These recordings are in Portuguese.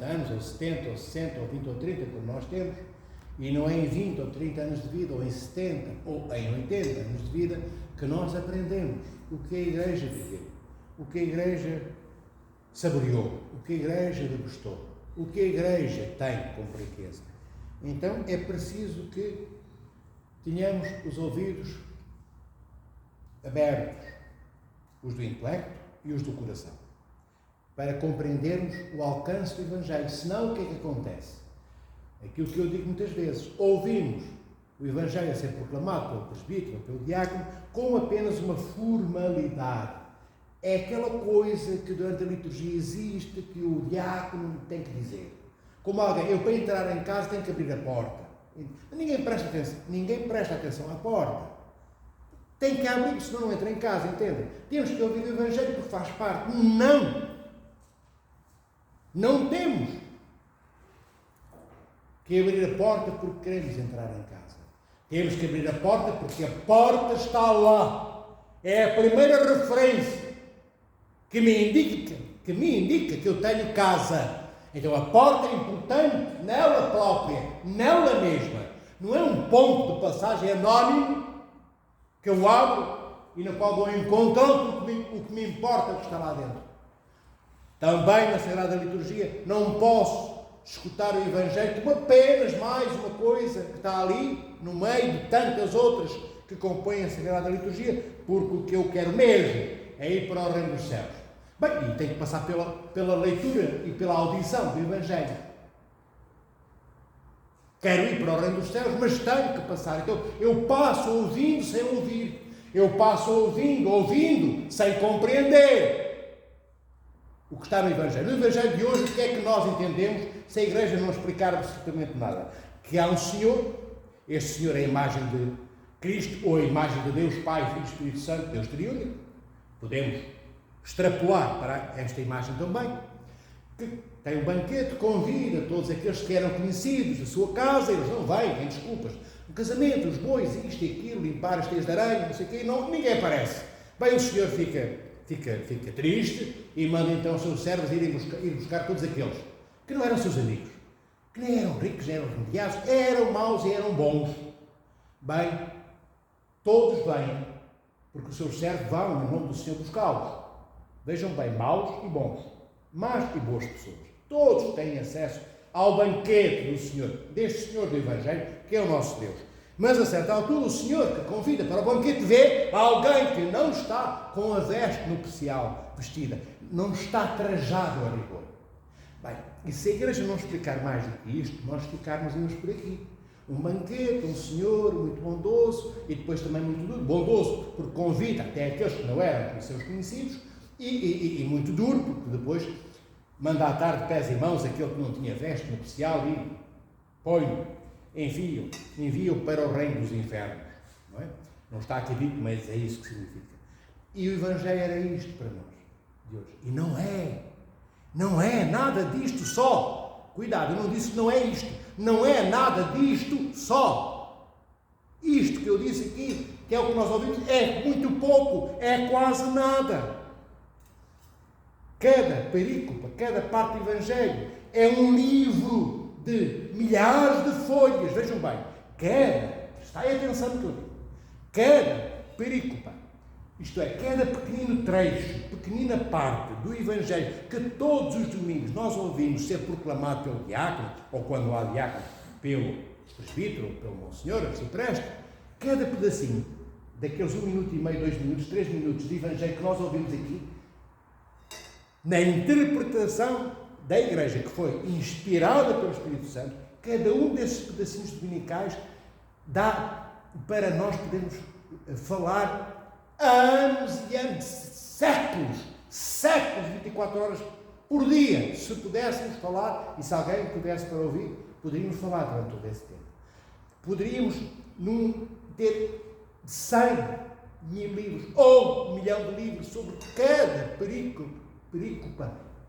60 anos, ou 70, ou 60, ou 20, ou 30, como nós temos, e não é em 20 ou 30 anos de vida, ou em 70, ou em 80 anos de vida, que nós aprendemos o que a Igreja viveu, o que a Igreja saboreou, o que a Igreja degustou, o que a Igreja tem como riqueza. Então é preciso que tenhamos os ouvidos abertos, os do intelecto e os do coração, para compreendermos o alcance do Evangelho. Senão, o que é que acontece? Aquilo que eu digo muitas vezes: ouvimos o Evangelho a ser proclamado pelo presbítero ou pelo diácono com apenas uma formalidade. É aquela coisa que durante a liturgia existe, que o diácono tem que dizer. Como alguém: eu para entrar em casa tenho que abrir a porta. Ninguém presta atenção à porta. Tem que abrir, senão não entra em casa, entendem? Temos que ouvir o Evangelho porque faz parte. Não temos que abrir a porta porque queremos entrar em casa. Temos que abrir a porta porque a porta está lá. É a primeira referência que me indica que eu tenho casa. Então a porta é importante nela própria, nela mesma. Não é um ponto de passagem anónimo que eu abro e no qual vou encontrar o que me importa que está lá dentro. Também na Sagrada Liturgia não posso escutar o Evangelho como apenas mais uma coisa que está ali no meio de tantas outras que compõem a Sagrada Liturgia, porque o que eu quero mesmo é ir para o reino dos céus. Bem, e tem que passar pela leitura e pela audição do Evangelho. Quero ir para o reino dos céus, mas tenho que passar. Então, eu passo ouvindo sem ouvir. Eu passo ouvindo sem compreender o que está no Evangelho. No Evangelho de hoje, o que é que nós entendemos se a Igreja não explicar absolutamente nada? Que há um Senhor, este Senhor é a imagem de Cristo, ou a imagem de Deus Pai, Filho e Espírito Santo, Deus triúnico. Podemos extrapolar para esta imagem também, que tem um banquete, convida todos aqueles que eram conhecidos da sua casa, eles não vêm, têm desculpas. No casamento, os bois, isto e aquilo, limpar as teias de aranha, não sei o quê, ninguém aparece. Bem, o Senhor fica triste e manda então os seus servos ir buscar todos aqueles que não eram seus amigos, que nem eram ricos, nem eram remediados, eram maus e eram bons. Bem, todos vêm, porque os seus servos vão no nome do Senhor buscá-los. Vejam bem, maus e bons, más e boas pessoas. Todos têm acesso ao banquete do Senhor, deste Senhor do Evangelho, que é o nosso Deus. Mas a certa altura o Senhor que convida para o banquete vê alguém que não está com a veste nupcial vestida, não está trajado a rigor. Bem, e se a Igreja não explicar mais do que isto, nós ficarmos por aqui. Um banquete, um Senhor muito bondoso e depois também muito duro. Bondoso porque convida até aqueles que não eram seus conhecidos e muito duro porque depois manda atar de pés e mãos aquele que não tinha veste nupcial e envia-o para o reino dos infernos. Não é? Não está aqui dito, mas é isso que significa. E o Evangelho era isto para nós, de hoje. E não é nada disto só. Cuidado, eu não disse que não é isto. Não é nada disto só. Isto que eu disse aqui, que é o que nós ouvimos, é muito pouco, é quase nada. Cada perícope, cada parte do Evangelho é um livro de milhares de folhas. Vejam bem, prestai atenção no que eu digo, cada perícope, isto é, cada pequenino trecho, pequenina parte do Evangelho que todos os domingos nós ouvimos ser proclamado pelo diácono, ou quando há diácono, pelo presbítero, ou pelo Monsenhor, assim presta, cada pedacinho daqueles 1 minuto e meio, 2 minutos, 3 minutos de Evangelho que nós ouvimos aqui, na interpretação da Igreja, que foi inspirada pelo Espírito Santo, cada um desses pedacinhos dominicais dá para nós podermos falar anos e anos, séculos, 24 horas por dia. Se pudéssemos falar, e se alguém pudesse para ouvir, poderíamos falar durante todo esse tempo. Poderíamos ter 100 mil livros, ou 1 milhão de livros sobre cada perícope,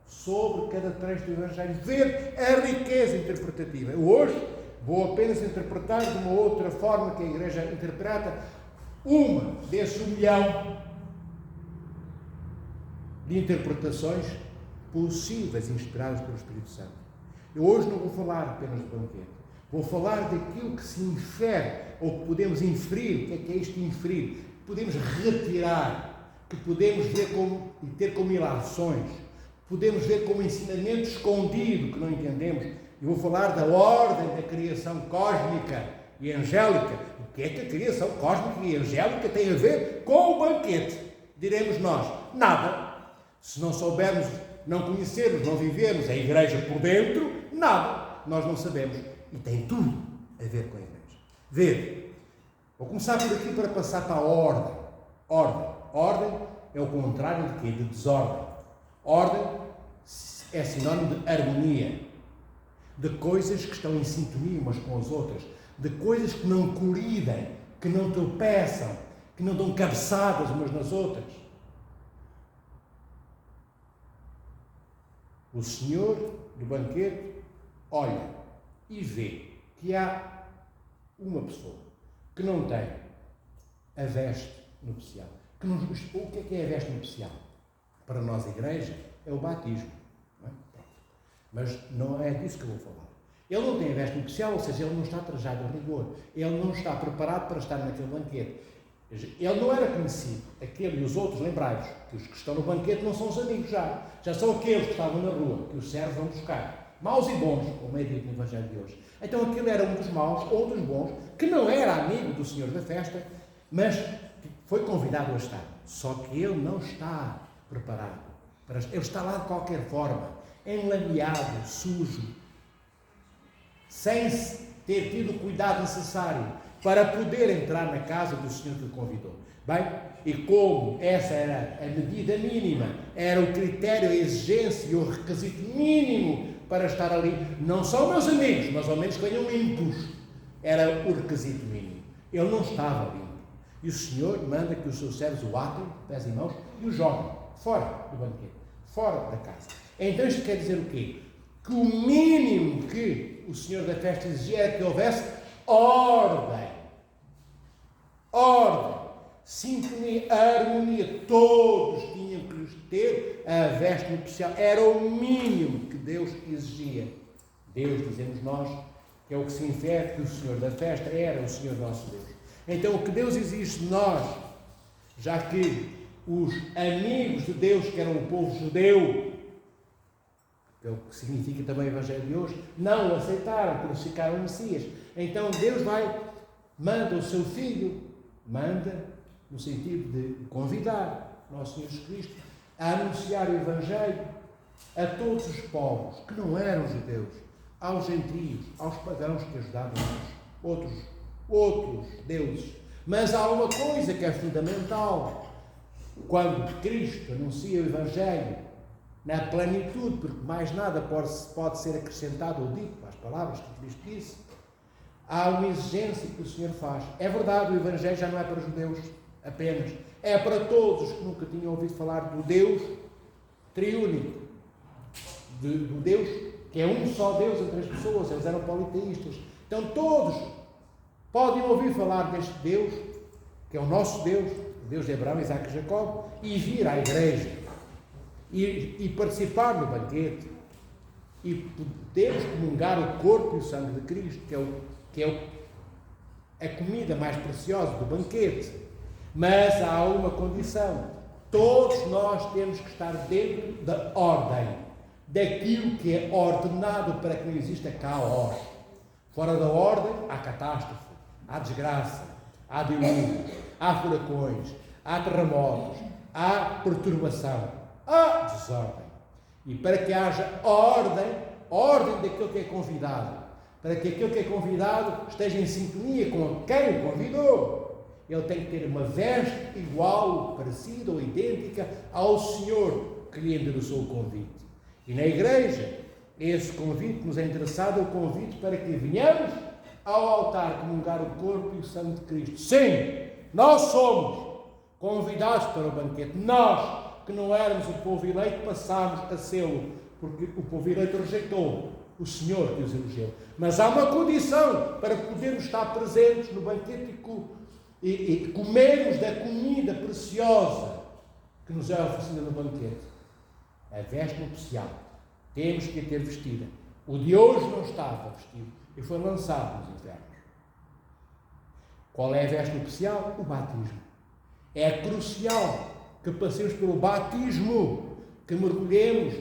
sobre cada trecho do Evangelho, ver a riqueza interpretativa. Hoje vou apenas interpretar de uma outra forma que a Igreja interpreta uma desses 1 milhão de interpretações possíveis, inspiradas pelo Espírito Santo. Eu hoje não vou falar apenas do banquete. Vou falar daquilo que se infere, ou que podemos inferir. O que é isto de inferir? Que podemos retirar, que podemos ver como, e ter como ilações, podemos ver como ensinamento escondido, que não entendemos. Eu vou falar da ordem da criação cósmica e angélica. O que é que a criação cósmica e angélica tem a ver com o banquete? Diremos nós, nada. Se não soubermos, não conhecermos, não vivermos a igreja por dentro, nada. Nós não sabemos. E tem tudo a ver com a igreja. Ver. Vou começar por aqui para passar para a ordem. Ordem. Ordem é o contrário de quê? De desordem. Ordem é sinónimo de harmonia. De coisas que estão em sintonia umas com as outras. De coisas que não colidem, que não tropeçam, que não dão cabeçadas umas nas outras. O Senhor do banquete olha e vê que há uma pessoa que não tem a veste nupcial. O que é a veste nupcial? Para nós, a igreja, é o batismo. Não é? Mas não é disso que eu vou falar. Ele não tem a veste nupcial, ou seja, ele não está trajado a rigor. Ele não está preparado para estar naquele banquete. Ele não era conhecido. Aquele e os outros, lembrai-vos, que os que estão no banquete não são os amigos já. Já são aqueles que estavam na rua, que os servos vão buscar. Maus e bons, como é dito no Evangelho de hoje. Então aquele era um dos maus, ou dos bons, que não era amigo do Senhor da festa, mas foi convidado a estar. Só que ele não está preparado. Ele está lá de qualquer forma, enlameado, sujo, sem ter tido o cuidado necessário para poder entrar na casa do Senhor que o convidou. Bem, e como essa era a medida mínima, era o critério, a exigência e o requisito mínimo para estar ali, não são meus amigos, mas ao menos venham limpos, era o requisito mínimo. Ele não estava limpo. E o Senhor manda que os seus servos o atem, pés e mãos, e o joguem fora do banquete, fora da casa. Então isto quer dizer o quê? Que o mínimo que o Senhor da festa exigia era que houvesse ordem. Ordem. Sintonia, harmonia. Todos tinham que ter a veste nupcial. Era o mínimo que Deus exigia. Deus, dizemos nós, que é o que se infere que o Senhor da festa era o Senhor nosso Deus. Então o que Deus exige de nós, já que os amigos de Deus, que eram o povo judeu, que é o que significa também o Evangelho de hoje, não o aceitaram, crucificaram o Messias. Então Deus manda o seu Filho, manda no sentido de convidar Nosso Senhor Jesus Cristo a anunciar o Evangelho a todos os povos que não eram judeus, aos gentios, aos pagãos que ajudavam outros deuses. Mas há uma coisa que é fundamental. Quando Cristo anuncia o Evangelho na plenitude, porque mais nada pode ser acrescentado ou dito às palavras que Cristo disse, há uma exigência que o Senhor faz. É verdade, o Evangelho já não é para os judeus apenas, é para todos os que nunca tinham ouvido falar do Deus triúnico, do Deus que é um só Deus entre as pessoas. Eles eram politeístas. Então todos podem ouvir falar deste Deus, que é o nosso Deus, o Deus de Abraão, Isaque e Jacó, e vir à igreja e participar no banquete e podermos comungar o corpo e o sangue de Cristo, que é a comida mais preciosa do banquete. Mas há uma condição: todos nós temos que estar dentro da ordem, daquilo que é ordenado para que não exista caos. Fora da ordem há catástrofe, há desgraça, há dilúvios, há furacões, há terremotos, há perturbação, há desordem. E para que haja ordem daquele que é convidado, para que aquele que é convidado esteja em sintonia com quem o convidou, ele tem que ter uma veste igual, parecida ou idêntica ao Senhor que lhe endereçou o convite. E na igreja, esse convite nos é interessado, é o convite para que venhamos ao altar comungar o corpo e o sangue de Cristo. Sim, nós somos convidados para o banquete. Nós, que não éramos o povo eleito, passámos a sê-lo, porque o povo eleito rejeitou o Senhor que os elegeu. Mas há uma condição para podermos estar presentes no banquete e comermos da comida preciosa que nos é oferecida no banquete. A veste nupcial. Temos que a ter vestida. O de hoje não estava vestido e foi lançado nos infernos. Qual é a veste nupcial? O batismo. É crucial que passemos pelo batismo, que mergulhemos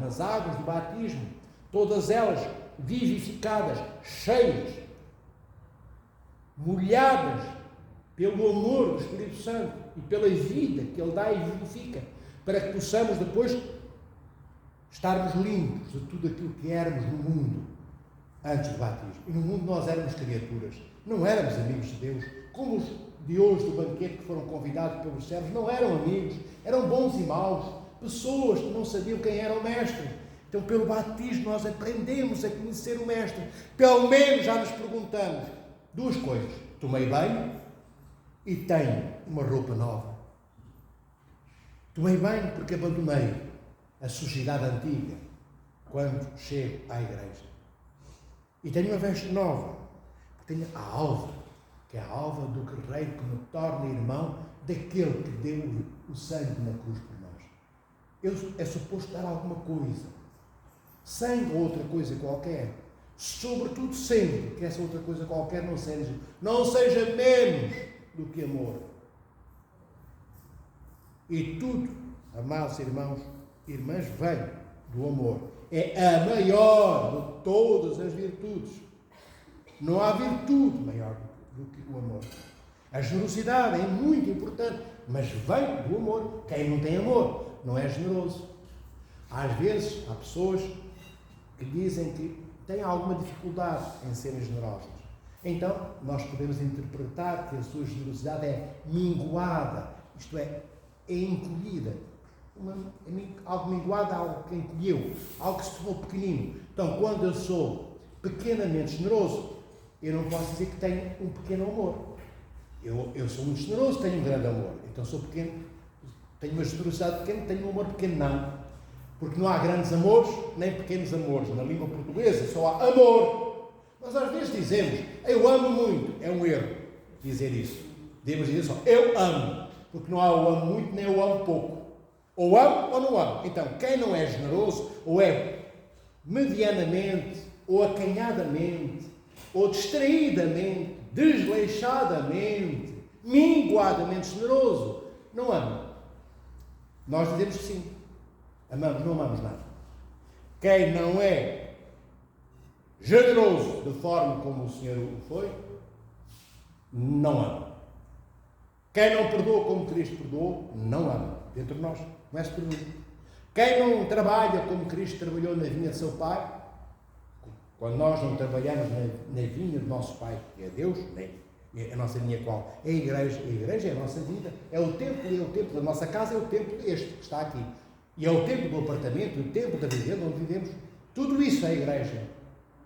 nas águas do batismo, todas elas vivificadas, cheias, molhadas pelo amor do Espírito Santo e pela vida que Ele dá e vivifica, para que possamos depois estarmos limpos de tudo aquilo que éramos no mundo antes do batismo. E no mundo nós éramos criaturas, não éramos amigos de Deus, como os de hoje do banquete que foram convidados pelos servos, não eram amigos, eram bons e maus, pessoas que não sabiam quem era o Mestre. Então, pelo batismo, nós aprendemos a conhecer o Mestre. Pelo menos já nos perguntamos duas coisas: tomei banho e tenho uma roupa nova. Tomei banho porque abandonei a sujidade antiga quando chego à igreja. E tenho uma veste nova, porque tenho a alva, que é a alva do guerreiro que me torna irmão daquele que deu o sangue na cruz por nós. É suposto dar alguma coisa, sangue ou outra coisa qualquer, sobretudo sempre que essa outra coisa qualquer não seja menos do que amor. E tudo, amados irmãos e irmãs, vem do amor. É a maior de todas as virtudes. Não há virtude maior do que o amor. A generosidade é muito importante, mas vem do amor. Quem não tem amor não é generoso. Às vezes há pessoas que dizem que têm alguma dificuldade em serem generosas. Então nós podemos interpretar que a sua generosidade é minguada, isto é encolhida. Algo minguado, algo que encolheu, algo que se tornou pequenino. Então, quando eu sou pequenamente generoso, eu não posso dizer que tenho um pequeno amor. Eu sou muito generoso, tenho um grande amor. Então sou pequeno, tenho uma generosidade pequena, tenho um amor pequeno, não. Porque não há grandes amores, nem pequenos amores. Na língua portuguesa só há amor. Nós às vezes dizemos, eu amo muito. É um erro dizer isso. Devemos dizer só, eu amo. Porque não há o amo muito, nem o amo pouco. Ou amo ou não amo. Então, quem não é generoso, ou é medianamente, ou acanhadamente, ou distraidamente, desleixadamente, minguadamente generoso, não ama. Nós dizemos que sim. Amamos, não amamos nada. Quem não é generoso de forma como o Senhor o foi, não ama. Quem não perdoa como Cristo perdoou, não ama. Dentro de nós. Comece por mim. Quem não trabalha como Cristo trabalhou na vinha de seu Pai, quando nós não trabalhamos na vinha do nosso Pai, que é Deus, a nossa vinha qual? É a igreja é a nossa vida, é o templo da nossa casa, é o templo este que está aqui. E é o templo do apartamento, o templo da vivenda onde vivemos. Tudo isso é a igreja.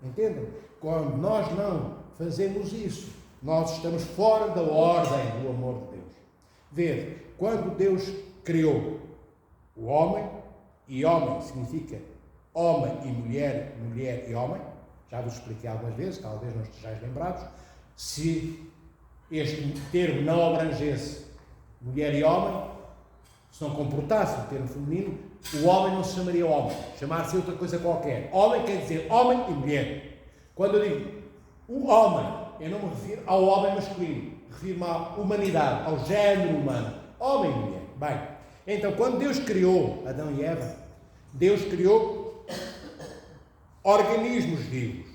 Entendem? Quando nós não fazemos isso, nós estamos fora da ordem do amor de Deus. Vede, quando Deus criou o homem, e homem significa homem e mulher, mulher e homem, já vos expliquei algumas vezes, talvez não estejais lembrados, se este termo não abrangesse mulher e homem, se não comportasse o termo feminino, o homem não se chamaria homem, chamar-se outra coisa qualquer. Homem quer dizer homem e mulher. Quando eu digo o homem, eu não me refiro ao homem masculino, refiro-me à humanidade, ao género humano, homem e mulher. Bem, então quando Deus criou Adão e Eva, Deus criou organismos vivos.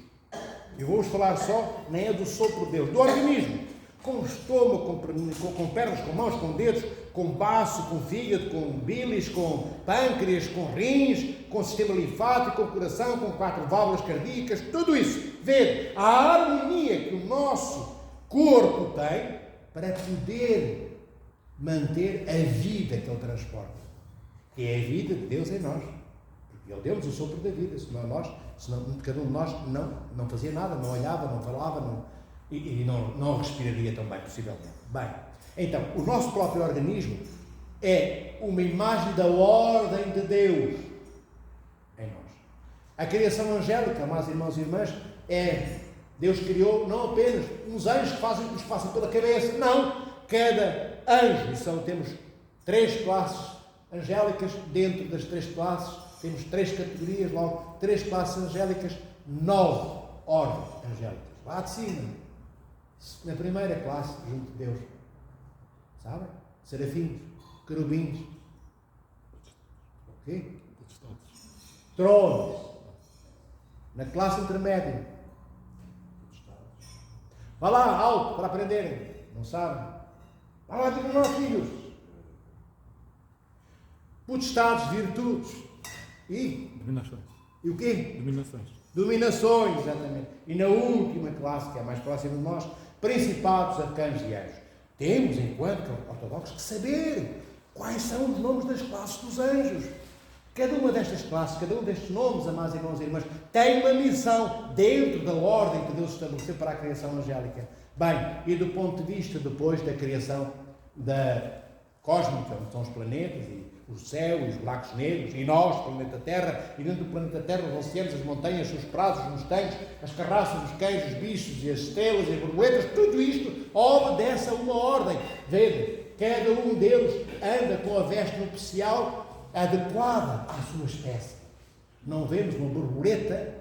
E vamos falar só, nem é do sopro de Deus, do organismo. Com estômago, com pernas, com mãos, com dedos, com baço, com fígado, com bílis, com pâncreas, com rins, com sistema linfático, com coração, com 4 válvulas cardíacas, tudo isso. Vê a harmonia que o nosso corpo tem para poder manter a vida que ele transporta. Que é a vida de Deus em nós. Porque ele deu-nos o sopro da vida, senão cada um de nós não fazia nada, não olhava, não falava, e não respiraria tão bem, possivelmente. Bem, então, o nosso próprio organismo é uma imagem da ordem de Deus em nós. A criação angélica, amados irmãos e irmãs, Deus criou não apenas uns anjos que nos passam pela cabeça, não, cada anjo, temos 3 classes angélicas, dentro das 3 classes, temos 3 categorias, logo 3 classes angélicas, 9 ordens angélicas. Lá de cima, na primeira classe, junto de Deus, sabem? Serafins, querubins, okay? Tronos. Na classe intermédia, vá lá, alto, para aprenderem. Não sabem? Vá lá, digam nós, filhos. Potestades, virtudes e... Dominações. E o quê? Dominações. Dominações, exatamente. E na última classe, que é a mais próxima de nós, principados, arcanos e anjos. Temos, enquanto ortodoxos, que saber quais são os nomes das classes dos anjos. Cada uma destas classes, cada um destes nomes, amados irmãos e irmãs, tem uma missão dentro da ordem que Deus estabeleceu para a criação angélica. Bem, e do ponto de vista depois da criação da cósmica, onde são os planetas e o céu e os buracos negros, e nós, o planeta Terra, e dentro do planeta Terra os oceanos, as montanhas, os prados, os mostangos, as carraças, os cães, os bichos e as estrelas e as borboletas, tudo isto obedece a uma ordem. Vede, cada um deles anda com a veste nupcial adequada à sua espécie. Não vemos uma borboleta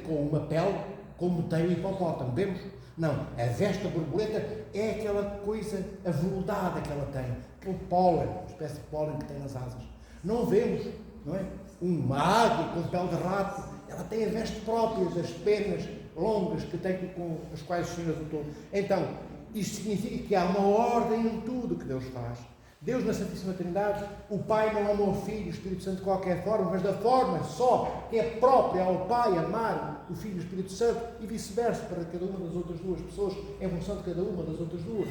com uma pele como tem o hipopótamo, vemos? Não, a veste da borboleta é aquela coisa aveludada que ela tem, aquele pólen, uma espécie de pólen que tem nas asas. Não vemos, não é? Uma águia com pele de rato, ela tem a veste própria, as penas longas que tem com as quais o Senhor adotou. Então, isto significa que há uma ordem em tudo que Deus faz. Deus na Santíssima Trindade, o Pai não ama o Filho e o Espírito Santo de qualquer forma, mas da forma só que é própria ao Pai amar o Filho e o Espírito Santo e vice-versa para cada uma das outras duas pessoas, em função de cada uma das outras duas.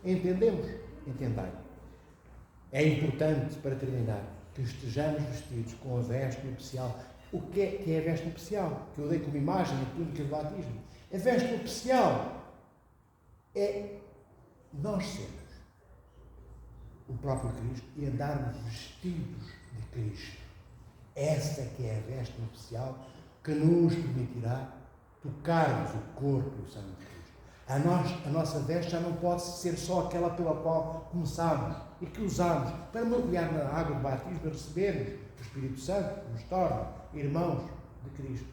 Entendemos? Entendai. É importante, para terminar, que estejamos vestidos com a veste nupcial. O que é a veste nupcial? Que eu dei como imagem a túnica do batismo. A veste nupcial é nós sermos o próprio Cristo e andarmos vestidos de Cristo. Essa que é a veste nupcial que nos permitirá tocarmos o corpo e o sangue de Cristo. A nossa veste já não pode ser só aquela pela qual começamos e que usamos para mergulhar na água do batismo e recebermos o Espírito Santo, que nos torna irmãos de Cristo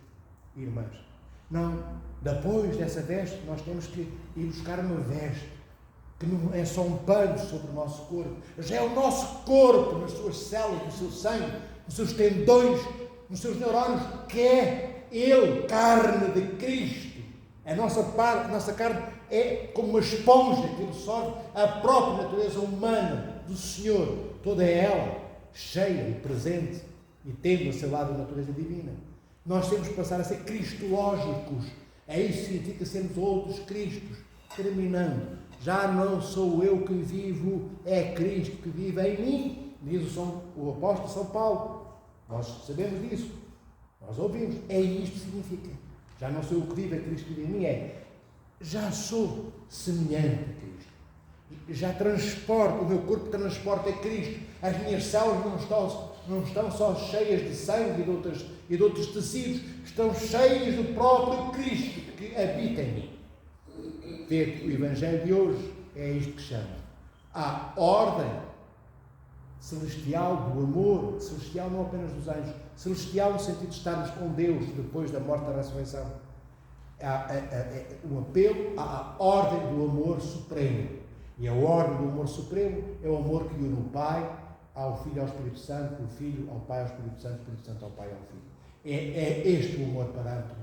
e irmãs. Não, depois dessa veste nós temos que ir buscar uma veste que não é só um pano sobre o nosso corpo, já é o nosso corpo, nas suas células, no seu sangue, nos seus tendões, nos seus neurónios, que é Ele, carne de Cristo. A nossa carne é como uma esponja que absorve a própria natureza humana do Senhor, toda ela cheia e presente e tendo a seu lado a natureza divina. Nós temos que passar a ser cristológicos. Isso significa sermos outros Cristos. Terminando. Já não sou eu que vivo, é Cristo que vive em mim, diz o apóstolo São Paulo. Nós sabemos disso, nós ouvimos. É isto que significa. Já não sou eu que vivo, é Cristo que vive em mim. Já sou semelhante a Cristo. Já transporto, o meu corpo transporta a Cristo. As minhas células não estão só cheias de sangue e de outros tecidos, estão cheias do próprio Cristo que habita em mim. O Evangelho de hoje é isto que chama a ordem celestial do amor, celestial não apenas dos anjos, celestial no sentido de estarmos com Deus depois da morte e da ressurreição. O apelo à ordem do amor supremo. E a ordem do amor supremo é o amor que une o Pai ao Filho e ao Espírito Santo, o Filho ao Pai ao Espírito Santo, o Espírito Santo ao Pai e ao Filho. É este o amor parâmetro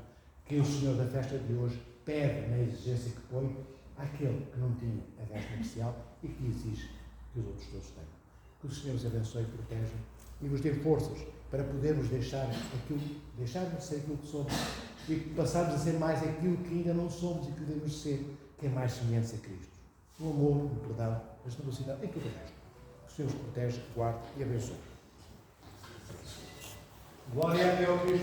que o Senhor da festa de hoje pede na exigência que põe àquele que não tinha a veste nupcial e que exige que os outros todos tenham. Que o Senhor os abençoe e proteja e nos dê forças para podermos deixarmos de ser aquilo que somos e passarmos a ser mais aquilo que ainda não somos e que devemos ser, que é mais semelhança a Cristo. O amor, o perdão, a generosidade, em tudo o resto. Que o Senhor os proteja, guarde e abençoe. Glória a Deus.